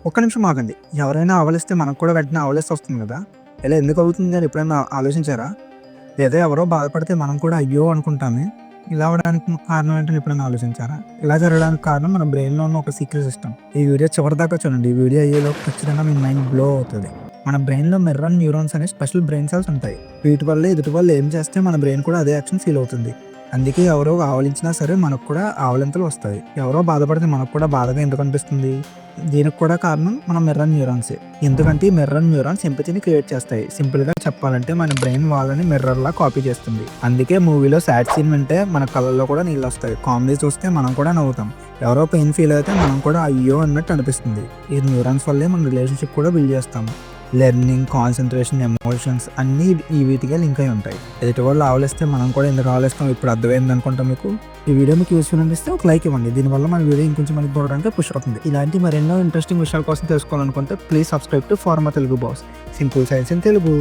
ఒక్క నిమిషం ఆగండి. ఎవరైనా ఆవలిస్తే మనకు కూడా వెంటనే ఆవలిస్తే వస్తుంది కదా! ఇలా ఎందుకు అవుతుంది అని ఎప్పుడైనా ఆలోచించారా? లేదా ఎవరో బాధపడితే మనం కూడా అయ్యో అనుకుంటామే. ఇలా అవ్వడానికి కారణం ఏంటని ఎప్పుడైనా ఆలోచించారా? ఇలా జరగడానికి కారణం మన బ్రెయిన్‌లో ఉన్న ఒక సీక్రెట్ సిస్టమ్. ఈ వీడియో చివరిదాకా చూడండి. ఈ వీడియో అయ్యేలోపు ఖచ్చితంగా మీ మైండ్ బ్లో అవుతది. మన బ్రెయిన్‌లో మిర్రర్ న్యూరాన్స్ అనే స్పెషల్ బ్రెయిన్ సెల్స్ ఉంటాయి. వీటి వల్ల ఎదుటి వాళ్ళు ఏం చేస్తే మన బ్రెయిన్ కూడా అదే యాక్షన్ ఫీల్ అవుతుంది. అందుకే ఎవరో ఆవలించినా సరే మనకు కూడా ఆవలింతలు వస్తాయి. ఎవరో బాధపడితే మనకు కూడా బాధగా ఎందుకు అనిపిస్తుంది? దీనికి కూడా కారణం మన మిర్రర్ న్యూరాన్సే. ఎందుకంటే ఈ మిర్రర్ న్యూరాన్స్ ఎంపతిని క్రియేట్ చేస్తాయి. సింపుల్‌గా చెప్పాలంటే మన బ్రెయిన్ వాళ్ళని మిర్రర్‌లా కాపీ చేస్తుంది. అందుకే మూవీలో సాడ్ సీన్ వింటే మన కళ్ళల్లో కూడా నీళ్ళొస్తాయి. కామెడీ చూస్తే మనం కూడా నవ్వుతాం. ఎవరో పెయిన్ ఫీల్ అయితే మనం కూడా అయ్యో అన్నట్టు అనిపిస్తుంది. ఈ న్యూరాన్స్ వల్లే మన రిలేషన్‌షిప్ కూడా బిల్డ్ చేస్తాం. లెర్నింగ్, కాన్సంట్రేషన్, ఎమోషన్స్ అన్నీ ఈ వీటికే లింక్ అయి ఉంటాయి. ఎదుటి వాళ్ళు ఆవలిస్తే మనం కూడా ఎందుకు ఆవలిస్తాం ఇప్పుడు అర్థమైంది అనుకుంటా మీకు. ఈ వీడియో మీకు యూస్ఫుల్ అనిపిస్తే ఒక లైక్ ఇవ్వండి. దీనివల్ల మన వీడియో ఇంకొంచెం మనకి చూడడానికి పుష్ అవుతుంది. ఇలాంటి మరెన్నో ఇంట్రెస్టింగ్ విషయాల కోసం తెలుసుకోవాలనుకుంటే please subscribe to pharma Telugu boss. Simple science in Telugu.